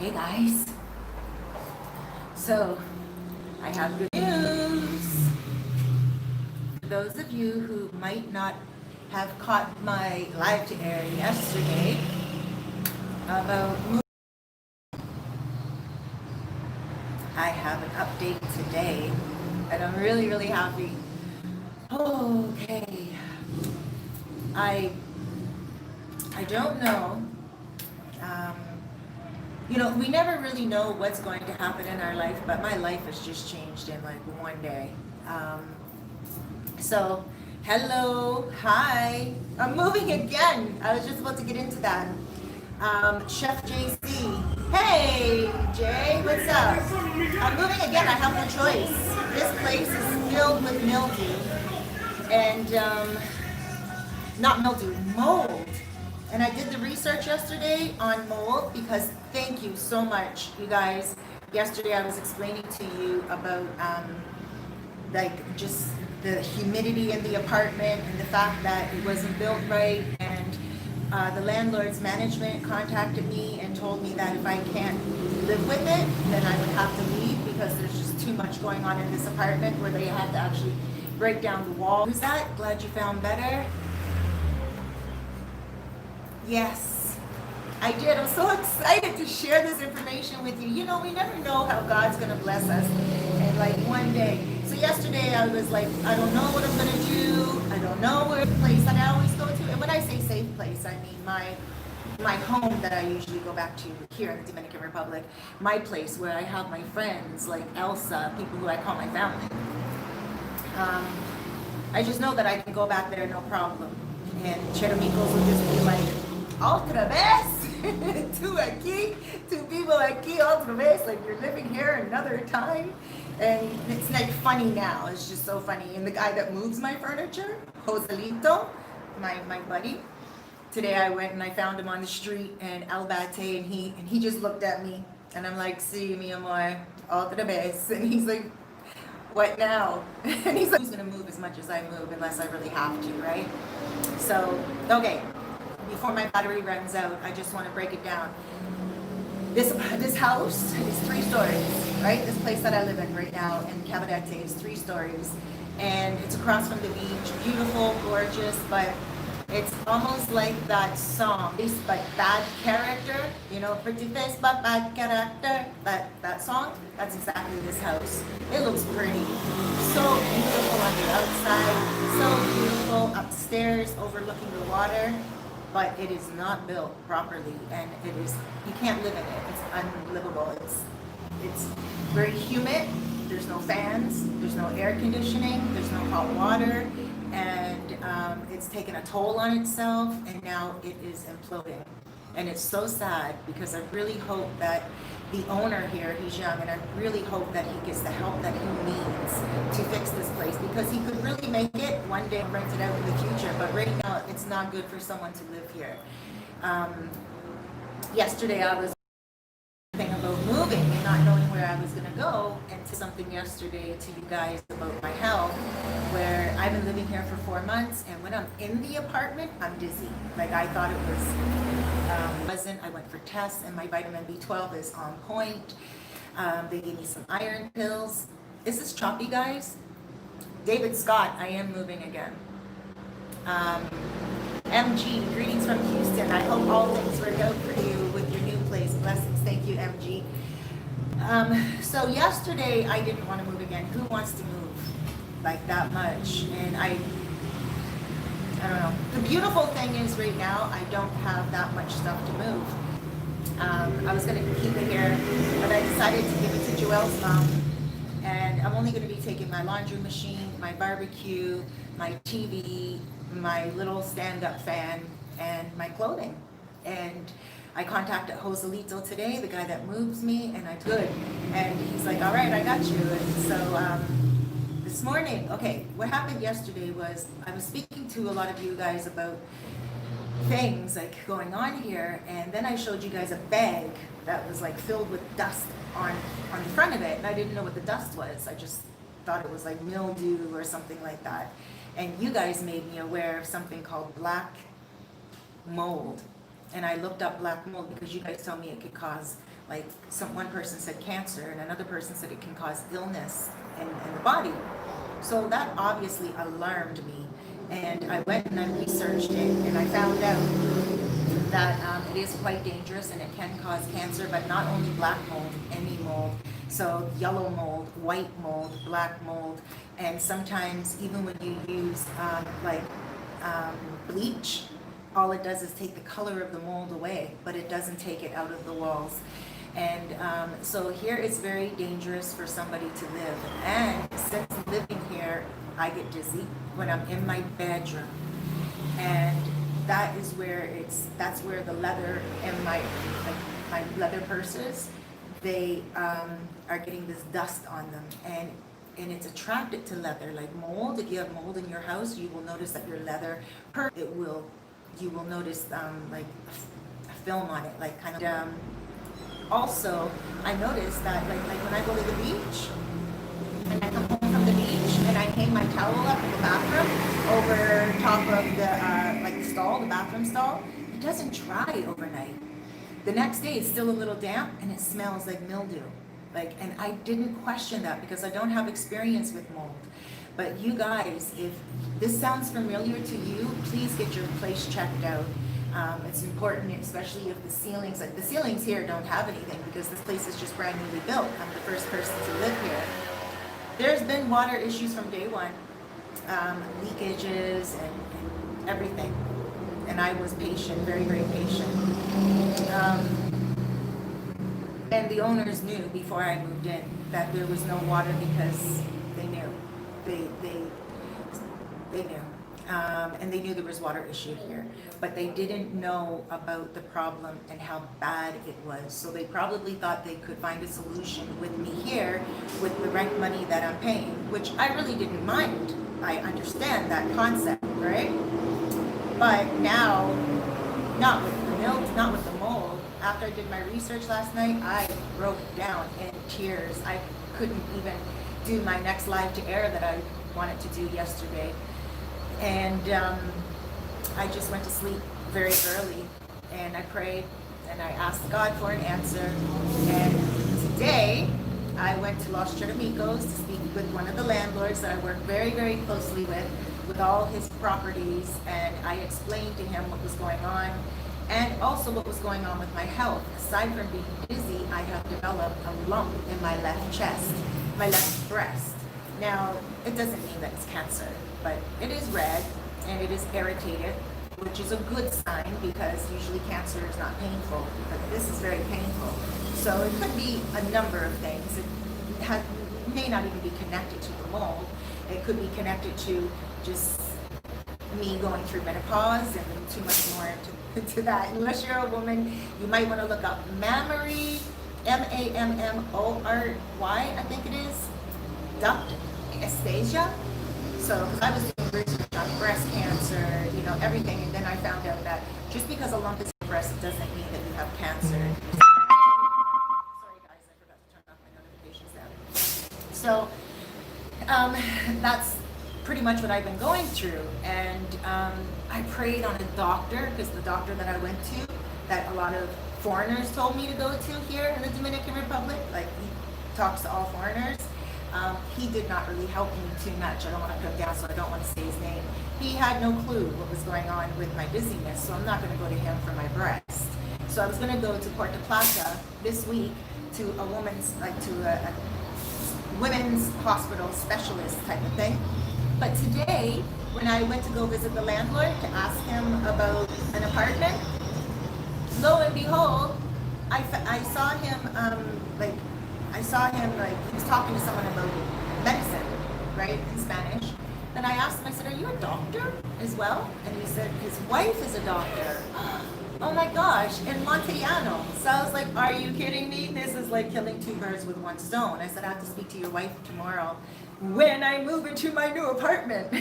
Hey guys, so I have good news. For those of you who might not have caught my live to air yesterday about moving, I have an update today and I'm really happy. Okay, I don't know. Um, we never really know what's going to happen in our life, but my life has just changed in like one day. So, hello, hi. I'm moving again. I was just about to get into that. Chef JC. Hey, Jay, what's up? I'm moving again. I have no choice. This place is filled with mildew. And, not mildew, mold. And I did the research yesterday on mold because thank you so much, you guys. Yesterday I was explaining to you about just the humidity in the apartment and the fact that it wasn't built right. And the landlord's management contacted me and told me that if I can't live with it, then I would have to leave because there's just too much going on in this apartment where they have to actually break down the wall. Who's that? Glad you found better. Yes, I did. I'm so excited to share this information with you. You know, we never know how God's going to bless us. And like one day. So yesterday I was like, I don't know what I'm going to do. I don't know where the place that I always go to. And when I say safe place, I mean my home that I usually go back to here in the Dominican Republic. My place where I have my friends like Elsa, people who I call my family. I just know that I can go back there no problem. And Charamicos will just be like, otra vez, tú aquí, tú vivo aquí otra vez, like you're living here another time. And it's like funny now, it's just so funny. And the guy that moves my furniture, Joselito, my buddy, today I went and I found him on the street in Albate, and he just looked at me and I'm like, sí, mi amor, otra vez. And he's like, what now? And he's like, who's gonna move as much as I move unless I really have to, right? So, okay. Before my battery runs out, I just want to break it down. This house is 3 stories, right? This place that I live in right now in Cabarete is 3 stories, and it's across from the beach. Beautiful, gorgeous, but it's almost like that song, but bad character. You know, pretty face but bad character. That song. That's exactly this house. It looks pretty, so beautiful on the outside, so beautiful upstairs, overlooking the water. But it is not built properly, and you can't live in it. It's unlivable. It's very humid. There's no fans. There's no air conditioning. There's no hot water, and it's taken a toll on itself. And now it is imploding, and it's so sad because I really hope that the owner here, he's young, and I really hope that he gets the help that he needs to fix this place, because he could really make it one day and rent it out in the future, but right now it's not good for someone to live here. Yesterday I was thinking about moving and not knowing where I was going to go, and to something yesterday to you guys about my health, where I've been living here for 4 months, and when I'm in the apartment, I'm dizzy. Like I thought it wasn't. I went for tests, and my vitamin B12 is on point. They gave me some iron pills. Is this choppy, guys? David Scott, I am moving again. MG, greetings from Houston. I hope all things work out for you with your new place. Blessings. Thank you, MG. So yesterday I didn't want to move again. Who wants to move like that much? And I don't know. The beautiful thing is right now I don't have that much stuff to move. I was going to keep it here, but I decided to give it to Joelle's mom. And I'm only going to be taking my laundry machine, my barbecue, my TV, my little stand-up fan, and my clothing. And I contacted Joselito today, the guy that moves me, and I good. And he's like, all right, I got you. And so this morning, okay, what happened yesterday was I was speaking to a lot of you guys about things like going on here, and then I showed you guys a bag that was like filled with dust on the front of it, and I didn't know what the dust was. I just thought it was like mildew or something like that. And you guys made me aware of something called black mold. And I looked up black mold because you guys told me it could cause Like one person said cancer, and another person said it can cause illness in the body. So that obviously alarmed me. And I went and I researched it, and I found out that it is quite dangerous and it can cause cancer, but not only black mold, any mold. So yellow mold, white mold, black mold, and sometimes even when you use bleach, all it does is take the color of the mold away, but it doesn't take it out of the walls. And so here it's very dangerous for somebody to live. And since living here, I get dizzy when I'm in my bedroom. And that's where the leather and my leather purses, they are getting this dust on them. And it's attracted to leather, like mold. If you have mold in your house, you will notice that your leather, you will notice like a film on it, like kind of. Also, I noticed that like when I go to the beach, and I come home from the beach, and I hang my towel up in the bathroom over top of the bathroom stall, it doesn't dry overnight. The next day, it's still a little damp, and it smells like mildew. And I didn't question that because I don't have experience with mold. But you guys, if this sounds familiar to you, please get your place checked out. It's important, especially if the ceilings here don't have anything, because this place is just brand newly built. I'm the first person to live here. There's been water issues from day one, leakages and everything. And I was patient, very, very patient. And the owners knew before I moved in that there was no water because they knew. They knew. And they knew there was water issue here, but they didn't know about the problem and how bad it was. So they probably thought they could find a solution with me here with the rent money that I'm paying, which I really didn't mind. I understand that concept, right? But now, not with the milk, not with the mold. After I did my research last night, I broke down in tears. I couldn't even do my next live to air that I wanted to do yesterday. And I just went to sleep very early, and I prayed and I asked God for an answer. And today I went to Los Charamicos to speak with one of the landlords that I work very, very closely with all his properties, and I explained to him what was going on and also what was going on with my health. Aside from being dizzy, I have developed a lump in my left chest, my left breast. Now, it doesn't mean that it's cancer, but it is red and it is irritated, which is a good sign because usually cancer is not painful, but this is very painful. So it could be a number of things. It may not even be connected to the mold. It could be connected to just me going through menopause, and too much more into that. Unless you're a woman, you might want to look up mammary, MAMMORY, I think it is, duct asphasia. So I was doing research on breast cancer, everything, and then I found out that just because a lump is in your breast, it doesn't mean that you have cancer. Sorry guys, I forgot to turn off my notifications there. So that's pretty much what I've been going through, and I prayed on a doctor, because the doctor that I went to, that a lot of foreigners told me to go to here in the Dominican Republic, like he talks to all foreigners. He did not really help me too much. I don't want to put him down, so I don't want to say his name. He had no clue what was going on with my dizziness, so I'm not going to go to him for my breast. So I was going to go to Puerto Plata this week to a women's hospital specialist type of thing. But today, when I went to go visit the landlord to ask him about an apartment, lo and behold, I saw him he was talking to someone about medicine, right, in Spanish. Then I asked him, I said, are you a doctor as well? And he said, his wife is a doctor. Oh my gosh, in Montellano. So I was like, are you kidding me? This is like killing two birds with one stone. I said, I have to speak to your wife tomorrow when I move into my new apartment.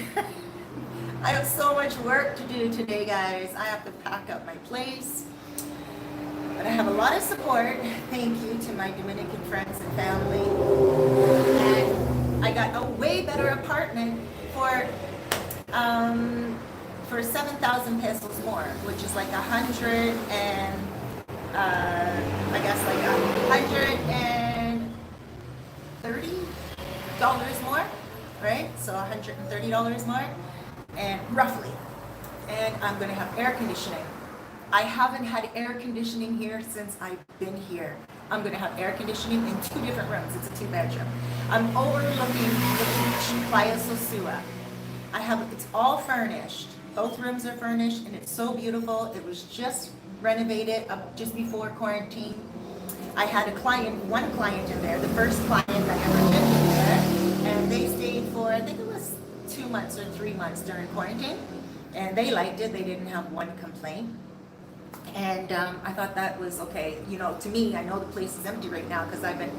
I have so much work to do today, guys. I have to pack up my place. But I have a lot of support. Thank you to my Dominican friends and family. And I got a way better apartment for 7,000 pesos more, which is like I guess like $130 more, right? So $130 more, and roughly. And I'm gonna have air conditioning. I haven't had air conditioning here since I've been here. I'm gonna have air conditioning in 2 different rooms. It's a 2-bedroom. I'm overlooking the beach, Playa Sosua. It's all furnished. Both rooms are furnished, and it's so beautiful. It was just renovated up just before quarantine. I had one client in there, the first client I ever did in there, and they stayed for, I think it was 2 months or 3 months during quarantine, and they liked it. They didn't have one complaint. And I thought that was okay. To me, I know the place is empty right now because I've been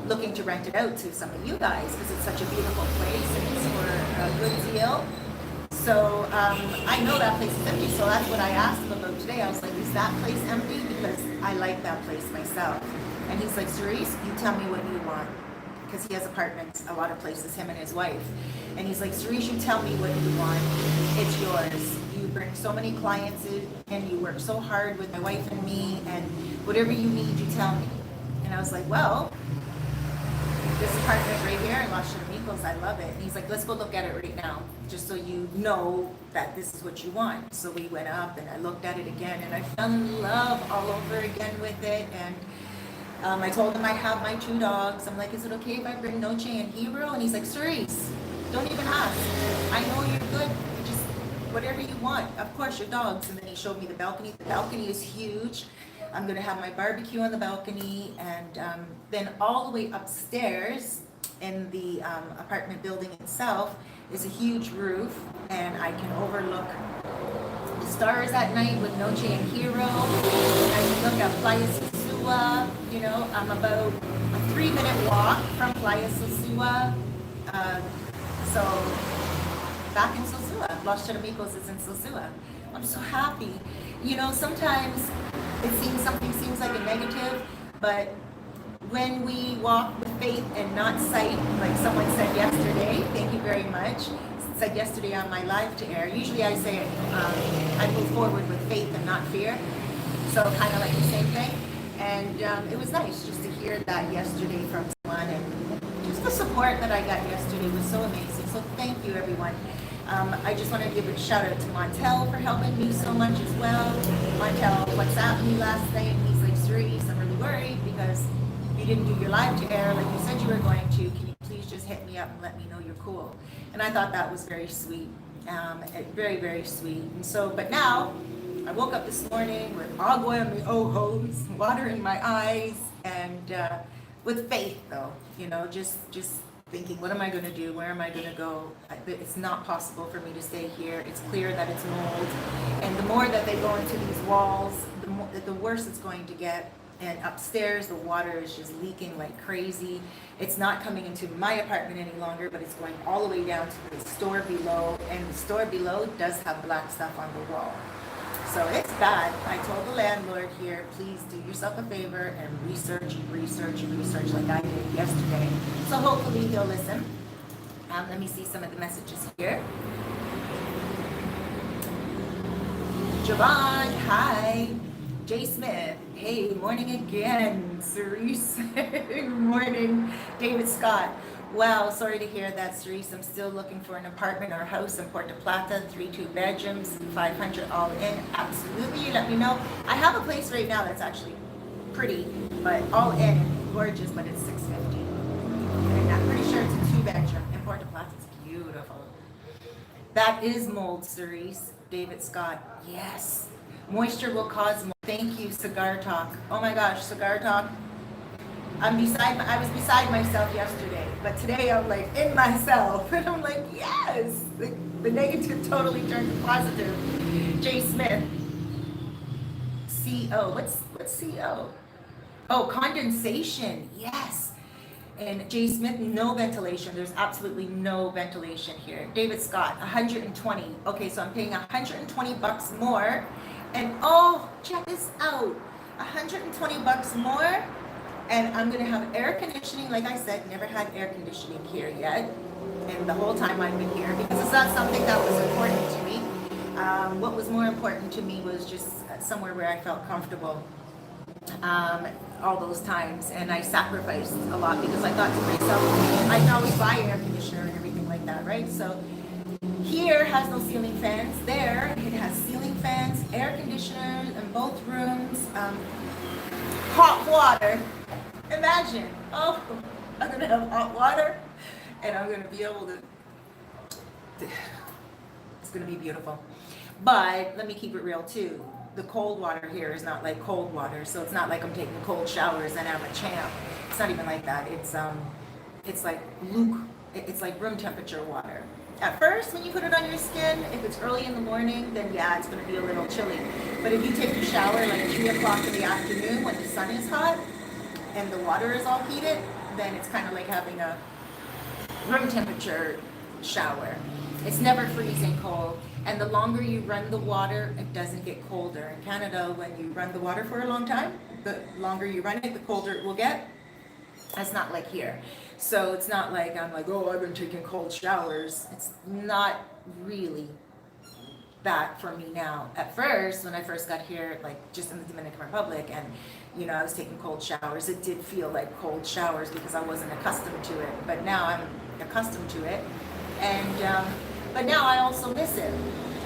looking to rent it out to some of you guys because it's such a beautiful place and it's for a good deal. So I know that place is empty, so that's what I asked him about today. I was like, is that place empty? Because I like that place myself. And he's like, Cerise, you tell me what you want. Because he has apartments, a lot of places, him and his wife. And he's like, Cerise, you tell me what you want. It's yours. You bring so many clients in, and you work so hard with my wife and me, and whatever you need, you tell me. And I was like, well, this apartment right here in Los Charamicos, I love it. And he's like, let's go look at it right now, just so you know that this is what you want. So we went up, and I looked at it again, and I fell in love all over again with it. And I told him I have my 2 dogs. I'm like, is it okay if I bring Noche and Hero? And he's like, Cerise, don't even ask. I know you're good. Just whatever you want. Of course, your dogs. And then he showed me the balcony. The balcony is huge. I'm going to have my barbecue on the balcony. And then all the way upstairs in the apartment building itself is a huge roof. And I can overlook the stars at night with Noche and Hero. I can look at Playa Sosua. I'm about a 3-minute walk from Playa Sosua. So back in Sosua, Los Charamicos is in Sosua. I'm so happy. Sometimes something seems like a negative, but when we walk with faith and not sight, like someone said yesterday, thank you very much, said yesterday on my live to air. Usually I say I move forward with faith and not fear. So kind of like the same thing. And it was nice just to hear that yesterday from someone, and just the support that I got yesterday was so amazing. So thank you, everyone. I just want to give a shout out to Montel for helping me so much as well. Montel WhatsApped me last night, and he's like, Cerise, I'm really worried because you didn't do your live to air like you said you were going to. Can you please just hit me up and let me know you're cool? And I thought that was very sweet, very, very sweet. And so, but now, I woke up this morning with agua in my ojos, water in my eyes, and with faith though, just thinking, what am I going to do? Where am I going to go? It's not possible for me to stay here. It's clear that it's mold, and the more that they go into these walls, the worse it's going to get. And upstairs, the water is just leaking like crazy. It's not coming into my apartment any longer, but it's going all the way down to the store below, and the store below does have black stuff on the wall. So it's bad. I told the landlord here, please do yourself a favor and research like I did yesterday. So hopefully he'll listen. Let me see some of the messages here. Javon, hi. Jay Smith, hey, morning again. Cerise, good morning. David Scott, wow, sorry to hear that, Cerise. I'm still looking for an apartment or house in Puerto Plata, 3 2-bedrooms, 500 all in. Absolutely, let me know. I have a place right now that's actually pretty, but all in, gorgeous, but it's $650. And I'm pretty sure it's a 2-bedroom in Puerto Plata. It's beautiful. That is mold, Cerise. David Scott, yes. Moisture will cause mold. Thank you, Cigar Talk. Oh my gosh, Cigar Talk. I was beside myself yesterday, but today I'm like in myself, and I'm like, yes, the negative totally turned to positive. Jay Smith, CO, what's CO? Oh, condensation, yes. And Jay Smith, no ventilation. There's absolutely no ventilation here. David Scott, 120. Okay, so I'm paying $120 more, and oh, check this out, $120 more. And I'm going to have air conditioning. Like I said, never had air conditioning here yet. And the whole time I've been here, because it's not something that was important to me. What was more important to me was just somewhere where I felt comfortable. all those times, and I sacrificed a lot because I thought to myself, I can always buy an air conditioner and everything like that, right? So here has no ceiling fans. There it has ceiling fans, air conditioners in both rooms, hot water. Imagine, oh, I'm gonna have hot water, and I'm gonna be able to. It's gonna be beautiful. But let me keep it real too. The cold water here is not like cold water, so it's not like I'm taking cold showers and I'm a champ. It's not even like that. It's like it's like room temperature water. At first, when you put it on your skin, if it's early in the morning, then yeah, it's going to be a little chilly. But if you take a shower like 3 o'clock in the afternoon when the sun is hot and the water is all heated, then it's kind of like having a room temperature shower. It's never freezing cold. And the longer you run the water, it doesn't get colder. In Canada, when you run the water for a long time, the longer you run it, the colder it will get. That's not like here. So it's not like I'm like, oh, I've been taking cold showers. It's not really that for me now. At first, when I first got here, like just in the Dominican Republic, and you know, I was taking cold showers, it did feel like cold showers because I wasn't accustomed to it. But now I'm accustomed to it. And but now I also miss it.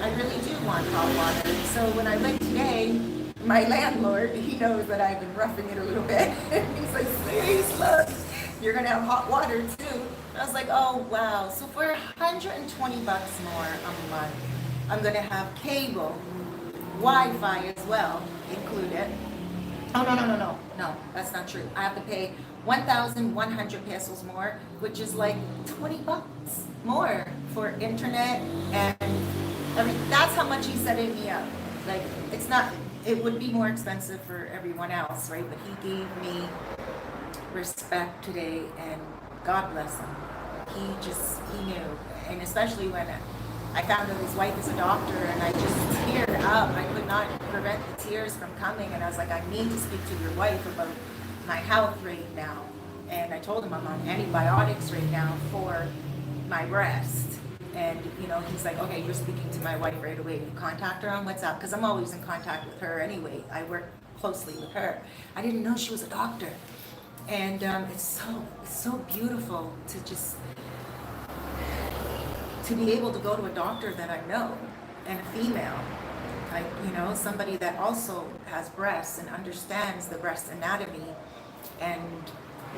I really do want hot water. So when I went today, my landlord, he knows that I've been roughing it a little bit. He's like, Cerise, look, you're gonna have hot water too. And I was like, oh wow. So for 120 bucks more a month, I'm gonna have cable, Wi-Fi as well included. Oh no, that's not true. I have to pay 1,100 pesos more, which is like 20 bucks more for internet and everything. That's how much he's setting me up. Like, it's not, it would be more expensive for everyone else, right? But he gave me respect today, and God bless him. He knew. And especially when I found out his wife is a doctor, and I just teared up. I could not prevent the tears from coming, and I was like, I need to speak to your wife about my health right now. And I told him I'm on antibiotics right now for my breast. And you know, he's like, okay, you're speaking to my wife right away. You contact her on WhatsApp, because I'm always in contact with her anyway. I work closely with her. I didn't know she was a doctor. And it's so beautiful to just to be able to go to a doctor that I know, and a female, like, you know, somebody that also has breasts and understands the breast anatomy. And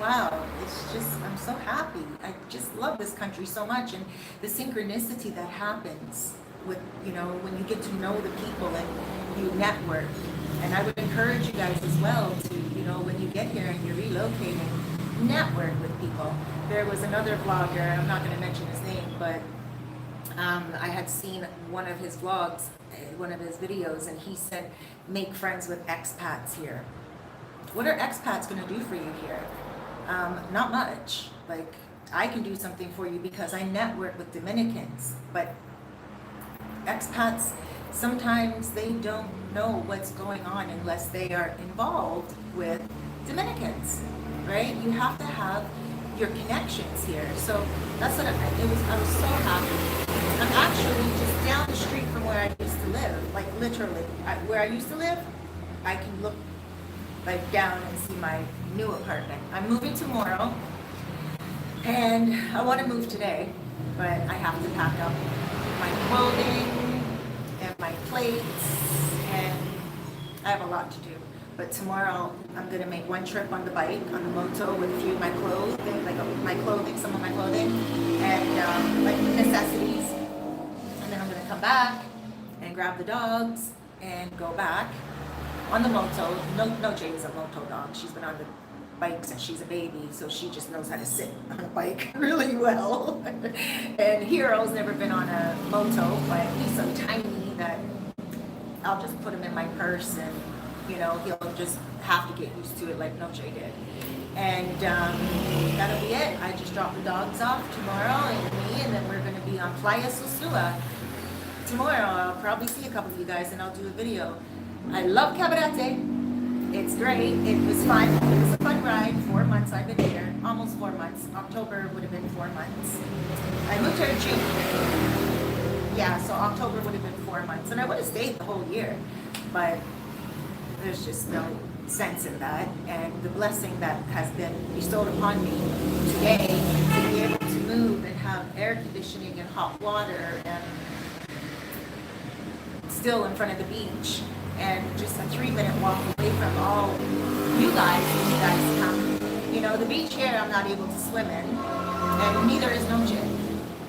wow, it's just, I'm so happy. I just love this country so much, and the synchronicity that happens with, you know, when you get to know the people and you network. And I would encourage you guys as well to, you know, when you get here and you're relocating, network with people. There was another vlogger, I'm not going to mention his name, but I had seen one of his vlogs, one of his videos, and he said, make friends with expats here. What are expats going to do for you here? Not much. Like, I can do something for you because I network with Dominicans, but expats, sometimes they don't know what's going on unless they are involved with Dominicans, right? You have to have your connections here. So that's what I was so happy. I'm actually just down the street from where I used to live, like literally. Where I used to live, I can look like down and see my new apartment. I'm moving tomorrow, and I want to move today, but I have to pack up my clothing and my plates, and I have a lot to do. But tomorrow I'm gonna make one trip on the bike, on the moto, with a few of my clothing, like my clothing, some of my clothing, and like necessities. And then I'm gonna come back and grab the dogs and go back on the moto. No, Jade's a moto dog. She's been on the bike since she's a baby, so she just knows how to sit on a bike really well. And Hero's never been on a moto, but he's so tiny that I'll just put him in my purse, and you know, he'll just have to get used to it like Noche did. And that'll be it. I just drop the dogs off tomorrow, and then we're going to be on Playa Sosua tomorrow. I'll probably see a couple of you guys, and I'll do a video. I love Cabarete. It's great. It was fun. It was a fun ride. 4 months I've been here. Almost 4 months. October would have been 4 months. I moved here in June. Yeah, so October would have been 4 months. And I would have stayed the whole year. But there's just no sense in that, and the blessing that has been bestowed upon me today to be able to move and have air conditioning and hot water and still in front of the beach and just a 3-minute walk away from all you guys when you guys come. You know, the beach here I'm not able to swim in, and neither is Noche.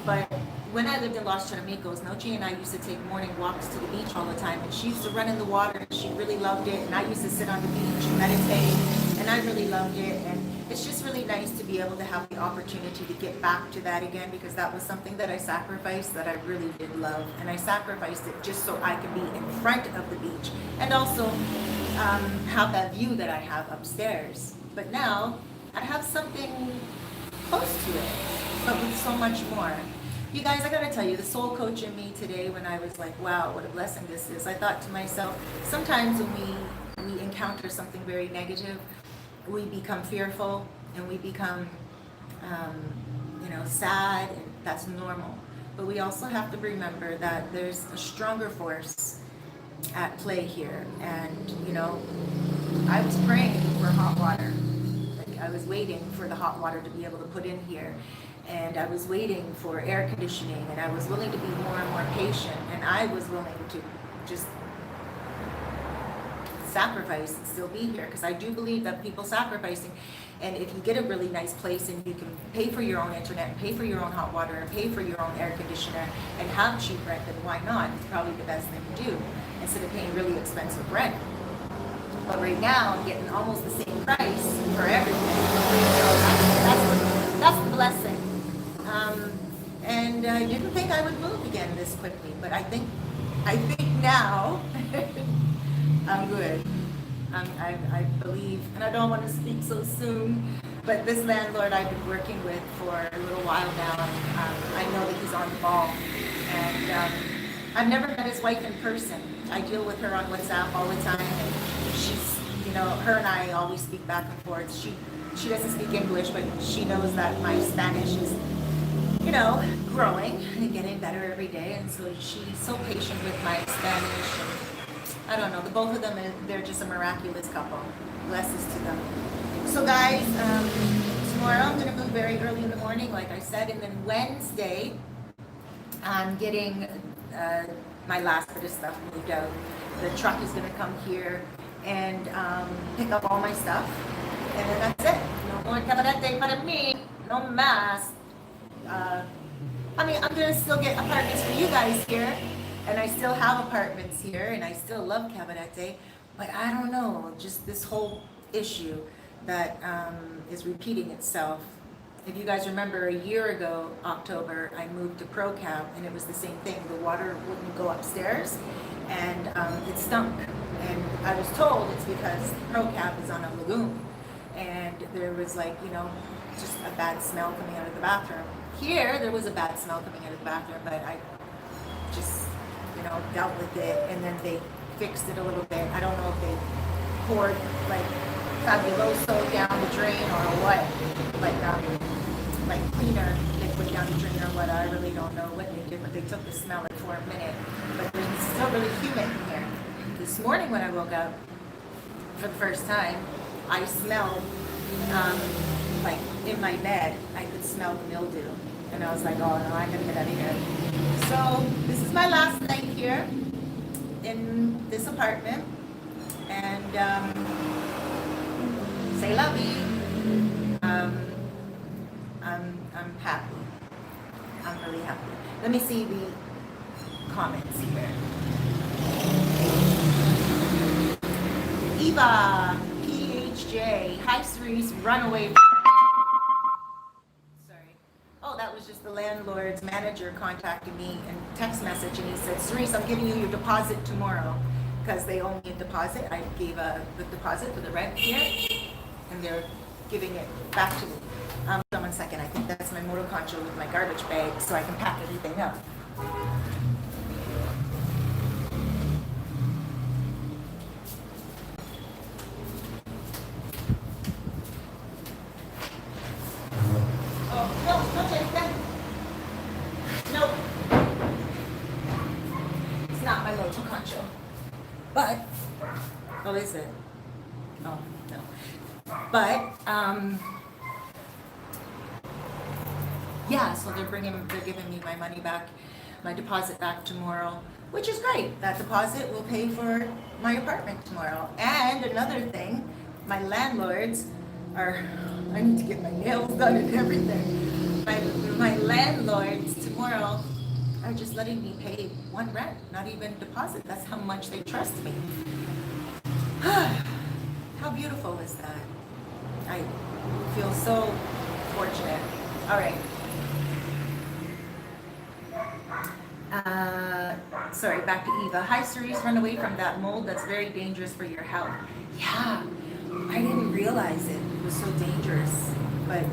But when I lived in Los Charamicos, Noche and I used to take morning walks to the beach all the time, and she used to run in the water, and she really loved it, and I used to sit on the beach and meditate, and I really loved it, and it's just really nice to be able to have the opportunity to get back to that again, because that was something that I sacrificed that I really did love, and I sacrificed it just so I could be in front of the beach, and also have that view that I have upstairs. But now, I have something close to it, but with so much more. You guys, I gotta tell you, the soul coach in me today, when I was like, wow, what a blessing this is, I thought to myself, sometimes when we encounter something very negative, we become fearful and we become, sad, and that's normal. But we also have to remember that there's a stronger force at play here. And, I was praying for hot water. I was waiting for the hot water to be able to put in here. And I was waiting for air conditioning, and I was willing to be more and more patient, and I was willing to just sacrifice and still be here, because I do believe that people sacrificing, and if you get a really nice place and you can pay for your own internet and pay for your own hot water and pay for your own air conditioner and have cheap rent, then why not? It's probably the best thing to do instead of paying really expensive rent. But right now I'm getting almost the same price for everything. So that's the blessing. And I didn't think I would move again this quickly, but I think now I'm good. I believe, and I don't want to speak so soon, but this landlord I've been working with for a little while now, I know that he's on the ball. And I've never met his wife in person. I deal with her on WhatsApp all the time, and she's, her and I always speak back and forth. She doesn't speak English, but she knows that my Spanish is, growing and getting better every day, and so she's so patient with my Spanish, and I don't know, the both of them, they're just a miraculous couple. Blessings to them. So guys, tomorrow I'm going to move very early in the morning, like I said, and then Wednesday I'm getting my last bit of stuff moved out. The truck is going to come here and pick up all my stuff, and then that's it. No more Cabarete para mí, no más. I'm going to still get apartments for you guys here, and I still have apartments here, and I still love Cabarete, but I don't know, just this whole issue that is repeating itself. If you guys remember, a year ago, October, I moved to ProCab, and it was the same thing. The water wouldn't go upstairs, and it stunk. And I was told it's because ProCab is on a lagoon, and there was just a bad smell coming out of the bathroom. Here, there was a bad smell coming out of the bathroom, but I just, dealt with it, and then they fixed it a little bit. I don't know if they poured, fabuloso down the drain or what, like cleaner liquid down the drain or what. I really don't know what they did, but they took the smell for a minute. But it's still really humid in here. This morning when I woke up, for the first time, I smelled, in my bed, I could smell the mildew. And I was like, oh no, I gotta get out of here. So this is my last night here in this apartment. And say la vie. I'm happy. I'm really happy. Let me see the comments here. Eva, PHJ, hi Cerise, runaway. Sorry. Oh, that was just the landlord's manager contacting me and text message, and he said, Cerise, I'm giving you your deposit tomorrow, because they owe me a deposit. I gave the deposit for the rent here, and they're giving it back to me. Hold on 1 second. I think that's my moto concho with my garbage bag, so I can pack everything up. Oh, no, don't take that. No. It's not my moto concho. But, oh, is it? Oh, no. But, yeah, so they're giving me my money back, my deposit back tomorrow, which is great. That deposit will pay for my apartment tomorrow. And another thing, my landlords are, I need to get my nails done and everything. My landlords tomorrow are just letting me pay one rent, not even deposit. That's how much they trust me. How beautiful is that? I feel so fortunate. All right. Sorry, back to Eva. Hi, Cerise, run away from that mold. That's very dangerous for your health. Yeah, I didn't realize it was so dangerous. But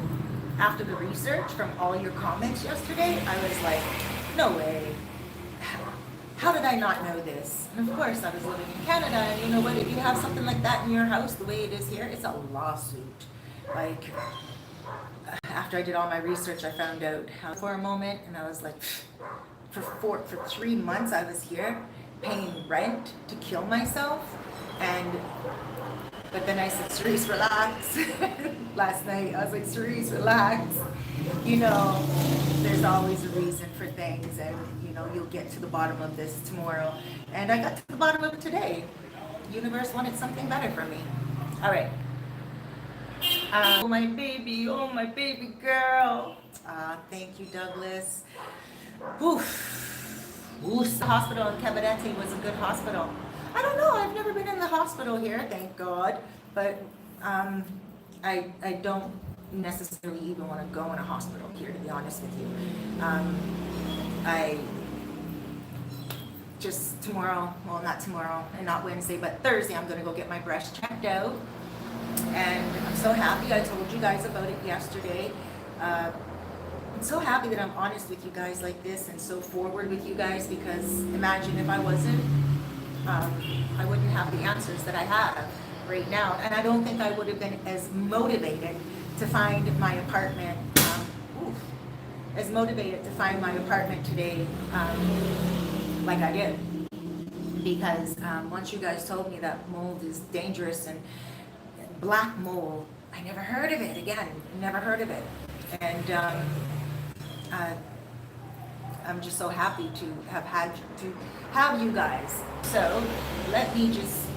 after the research from all your comments yesterday, I was like, no way. How did I not know this? And of course, I was living in Canada, and you know what? If you have something like that in your house, the way it is here, it's a lawsuit. Like, after I did all my research, I found out how for a moment, and I was like, for 3 months I was here paying rent to kill myself, but then I said, Cerise, relax. Last night I was like, Cerise, relax. You know, there's always a reason for things, and you know, you'll get to the bottom of this tomorrow. And I got to the bottom of it today. The universe wanted something better for me. All right. Oh my baby girl. Thank you, Douglas. Oof. The hospital in Cabarete was a good hospital. I don't know, I've never been in the hospital here, thank God. But I don't necessarily even want to go in a hospital here, to be honest with you. I just tomorrow, well, not tomorrow and not Wednesday, but Thursday, I'm going to go get my breast checked out. And I'm so happy. I told you guys about it yesterday. I'm so happy that I'm honest with you guys like this and so forward with you guys, because imagine if I wasn't, I wouldn't have the answers that I have right now. And I don't think I would have been as motivated to find my apartment, today like I did. Because once you guys told me that mold is dangerous, and black mold, I never heard of it again, never heard of it. And I'm just so happy to have you guys. So let me just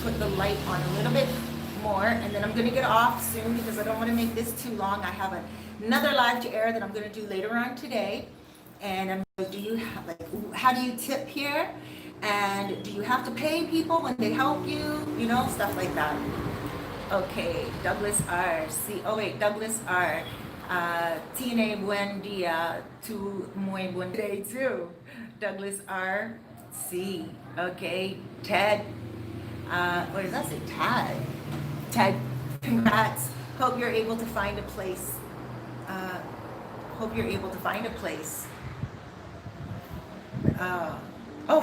put the light on a little bit more, and then I'm going to get off soon because I don't want to make this too long. I have another live to air that I'm going to do later on today. And how do you tip here? And do you have to pay people when they help you? You know, stuff like that. Okay, Douglas R. Douglas R. Tiene buen día, tu muy buen day too. Douglas R. C. Okay, Ted. What does that say? Ted, congrats. Hope you're able to find a place.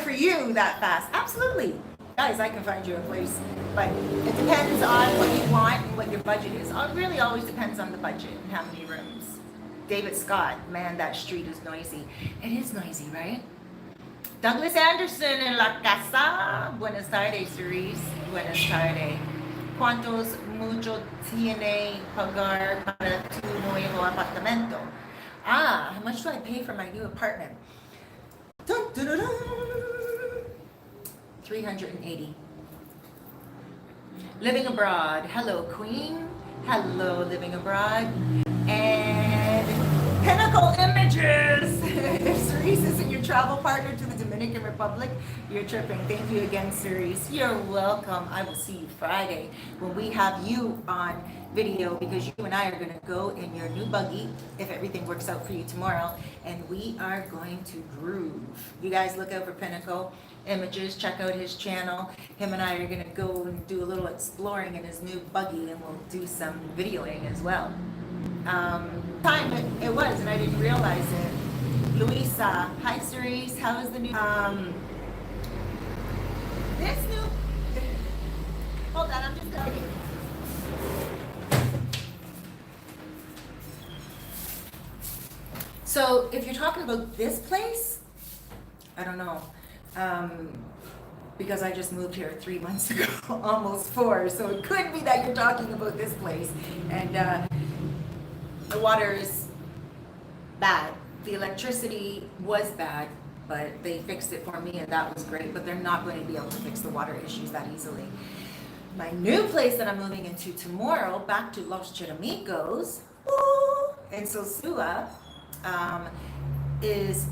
For you that fast. Absolutely. Guys, I can find you a place, but it depends on what you want and what your budget is. It really always depends on the budget and how many rooms. David Scott, man, that street is noisy. It is noisy, right? Douglas Anderson en la casa. Buenas tardes, Cerise. Buenas tardes. ¿Cuántos mucho tiene pagar para tu nuevo apartamento? How much do I pay for my new apartment? Dun, dun, dun, dun. 380. Living abroad. Hello, Queen. Hello, living abroad. And Pinnacle Images. If Cerise isn't your travel partner to the Dominican Republic, you're tripping. Thank you again, Cerise. You're welcome. I will see you Friday when we have you on video, because you and I are going to go in your new buggy if everything works out for you tomorrow, and we are going to groove. You guys look out for Pinnacle Images, check out his channel. Him and I are going to go and do a little exploring in his new buggy, and we'll do some videoing as well. Time it was, and I didn't realize it. Luisa, hi Cerise, how is the new this new hold on, I'm just gonna So if you're talking about this place, I don't know. because I just moved here 3 months ago, almost 4. So it could be that you're talking about this place. And the water is bad. The electricity was bad, but they fixed it for me and that was great. But they're not going to be able to fix the water issues that easily. My new place that I'm moving into tomorrow, back to Los Charamicos, in Sosua, is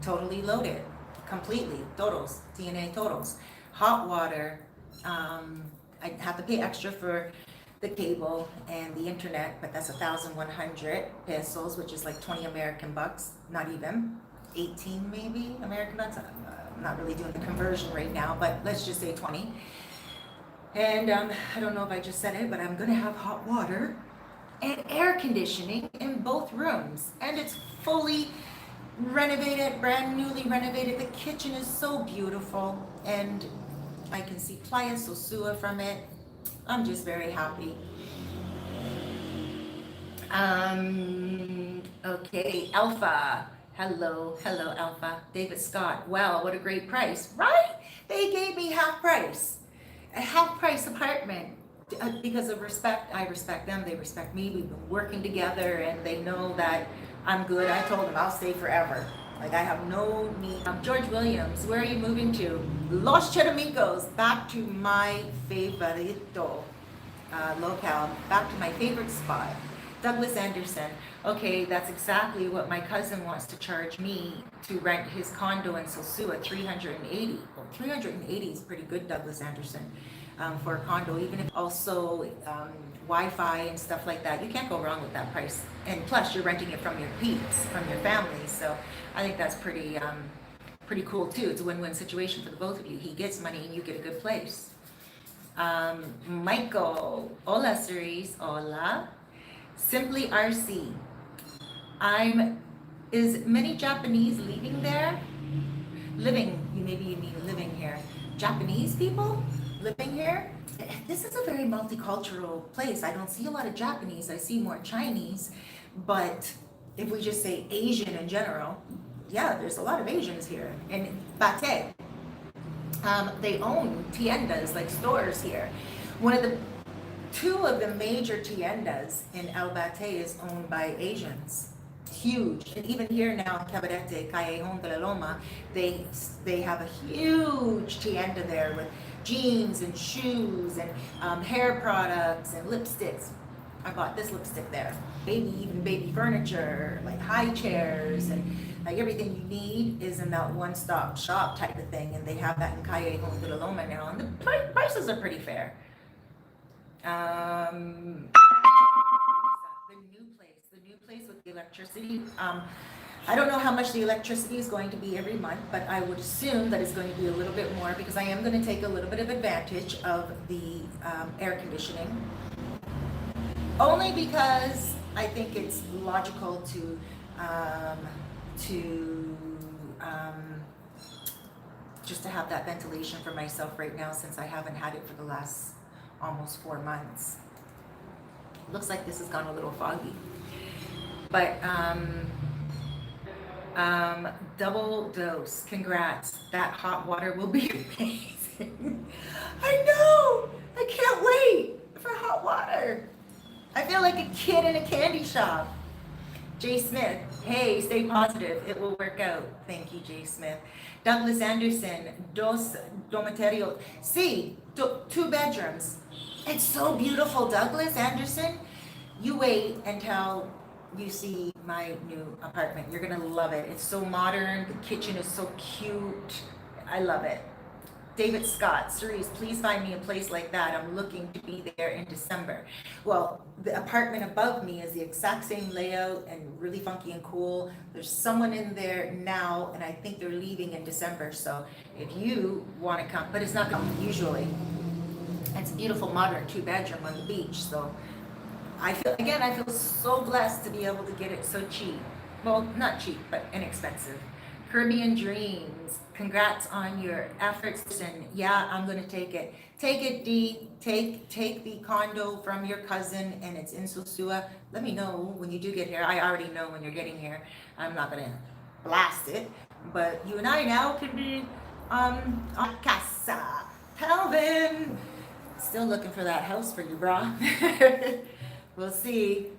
totally loaded, completely, todos, TNA todos. Hot water, I have to pay extra for the cable and the internet, but that's 1,100 pesos, which is like 20 American bucks, not even, 18 maybe American bucks. I'm not really doing the conversion right now, but let's just say 20. And I don't know if I just said it, but I'm gonna have hot water and air conditioning in both rooms. And it's fully renovated, brand newly renovated. The kitchen is so beautiful. And I can see Playa Sosua from it. I'm just very happy. Okay, Alpha. Hello, Alpha. David Scott. Wow, what a great price, right? They gave me half price. A half price apartment because of respect. I respect them, they respect me. We've been working together and they know that I'm good. I told them I'll stay forever. Like I have no need. George Williams, where are you moving to? Los Charamicos, back to my favorito locale, back to my favorite spot. Douglas Anderson. Okay, that's exactly what my cousin wants to charge me to rent his condo in Sosua, 380. Well, 380 is pretty good, Douglas Anderson, for a condo, even if also Wi-Fi and stuff like that. You can't go wrong with that price. And plus, you're renting it from your peeps, from your family. So I think that's pretty cool too. It's a win-win situation for the both of you. He gets money and you get a good place. Michael, hola Cerise, hola. Simply RC. Is many Japanese leaving there? Maybe you mean living here. Japanese people living here? This is a very multicultural place. I don't see a lot of Japanese. I see more Chinese. But if we just say Asian in general, yeah, there's a lot of Asians here. And Bate, they own tiendas, like stores here. Two of the major tiendas in El Bate is owned by Asians. Huge. And even here now in Cabarete, Callejon de la Loma, they have a huge tienda there with jeans and shoes and hair products and lipsticks. I bought this lipstick there. Even baby furniture, like high chairs and like everything you need is in that one-stop shop type of thing. And they have that in Callejon de la Loma now. And the prices are pretty fair. The new place with the electricity. I don't know how much the electricity is going to be every month, but I would assume that it's going to be a little bit more because I am going to take a little bit of advantage of the air conditioning. Only because I think it's logical to just to have that ventilation for myself right now since I haven't had it for the last almost 4 months. Looks like this has gone a little foggy. But double dose, congrats. That hot water will be amazing. I know, I can't wait for hot water. I feel like a kid in a candy shop. Jay Smith, hey, stay positive. It will work out. Thank you, Jay Smith. Douglas Anderson, dos dormitorios. See, 2 bedrooms. It's so beautiful, Douglas Anderson. You wait until you see my new apartment. You're gonna love it. It's so modern. The kitchen is so cute. I love it. David Scott, Cerise, please find me a place like that. I'm looking to be there in December. Well, the apartment above me is the exact same layout and really funky and cool. There's someone in there now, and I think they're leaving in December. So if you want to come, but it's not coming usually. It's a beautiful modern 2-bedroom on the beach. So I feel so blessed to be able to get it so cheap. Well, not cheap, but inexpensive. Caribbean Dreams, congrats on your efforts. And yeah, I'm gonna take it. Take it, D. Take the condo from your cousin, and it's in Sosua. Let me know when you do get here. I already know when you're getting here. I'm not gonna blast it, but you and I now can be on casa. Calvin, still looking for that house for you, brah. We'll see.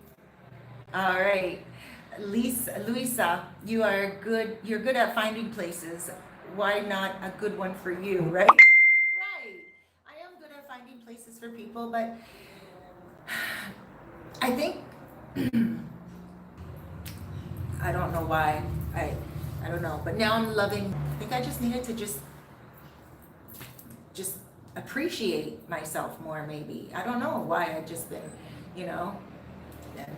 All right. Luisa, you're good at finding places. Why not a good one for you, right? Right. I am good at finding places for people, but I think I don't know why. I don't know. But now I'm loving, I think I just needed to just appreciate myself more, maybe. I don't know why I've just been, you know, and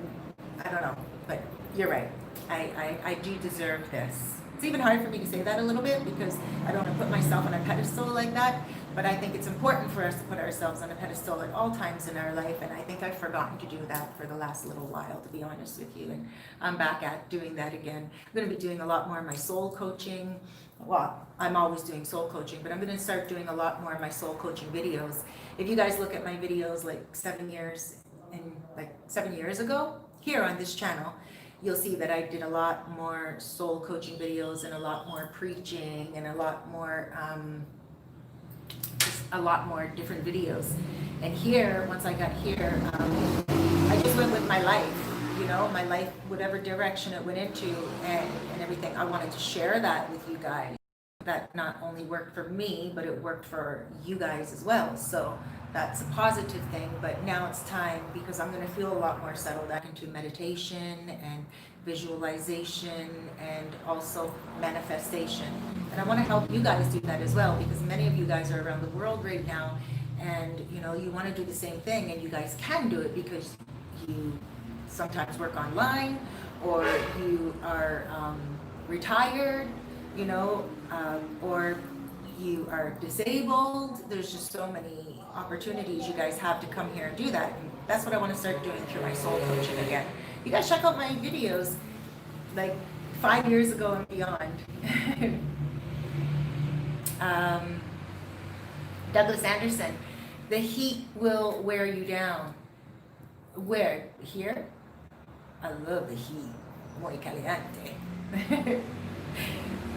I don't know, but you're right. I do deserve this. It's even hard for me to say that a little bit because I don't want to put myself on a pedestal like that, but I think it's important for us to put ourselves on a pedestal at all times in our life, and I think I've forgotten to do that for the last little while, to be honest with you, and I'm back at doing that again. I'm going to be doing a lot more of my soul coaching. Well, I'm always doing soul coaching, but I'm going to start doing a lot more of my soul coaching videos. If you guys look at my videos like 7 years ago here on this channel, you'll see that I did a lot more soul coaching videos and a lot more preaching and a lot more different videos. And here, once I got here, I just went with my life, you know, my life, whatever direction it went into and everything. I wanted to share that with you guys. That not only worked for me, but it worked for you guys as well. So that's a positive thing, but now it's time because I'm going to feel a lot more settled back into meditation and visualization and also manifestation. And I want to help you guys do that as well because many of you guys are around the world right now and you know, you want to do the same thing and you guys can do it because you sometimes work online or you are retired, you know, or you are disabled. There's just so many opportunities you guys have to come here and do that. And that's what I want to start doing through my soul coaching again. You guys check out my videos like 5 years ago and beyond. Douglas Anderson, the heat will wear you down. Where? Here? I love the heat. Muy caliente.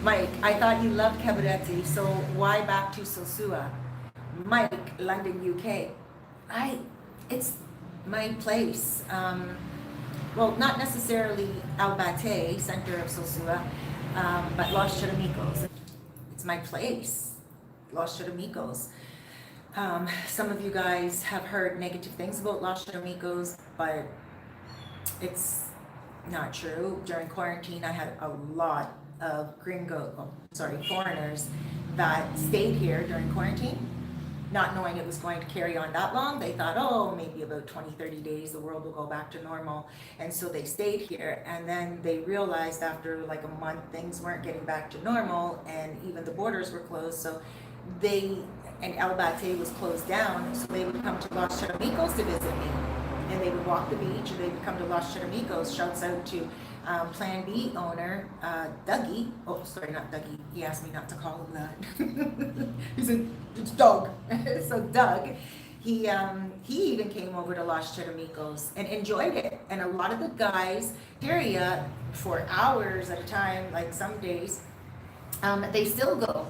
Mike, I thought you loved Cabarete, so why back to Sosua? Mike, London, UK. It's my place. Well, not necessarily Albate, center of Sosua, but Los Charamicos. It's my place, Los Charamicos. Some of you guys have heard negative things about Los Charamicos, but it's not true. During quarantine, I had a lot of foreigners that stayed here during quarantine, not knowing it was going to carry on that long. They thought, oh, maybe about 20, 30 days, the world will go back to normal. And so they stayed here. And then they realized after like a month, things weren't getting back to normal and even the borders were closed. So and Albate was closed down. So they would come to Los Charamicos to visit me. And they would walk the beach and they would come to Los Charamicos. Shouts out to Plan B owner, Dougie. Oh, sorry, not Dougie. He asked me not to call him that. He said, it's Doug. So Doug, he even came over to Los Charamicos and enjoyed it. And a lot of the guys here for hours at a time, like some days, they still go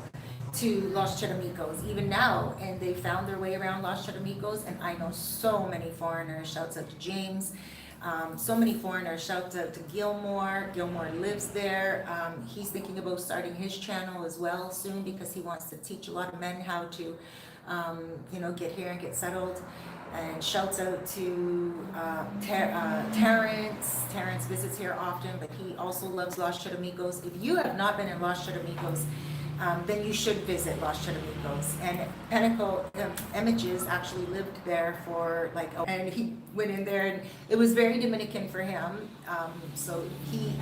to Los Charamicos even now, and they found their way around Los Charamicos. And I know so many foreigners. Shouts out to James. So many foreigners. Shouts out to Gilmore. Gilmore lives there. He's thinking about starting his channel as well soon because he wants to teach a lot of men how to get here and get settled. And shouts out to Terrence. Terrence visits here often, but he also loves Los Charamicos. If you have not been in Los Charamicos, then you should visit Los Charamicos. And Pinnacle Images actually lived there for and he went in there and it was very Dominican for him. So he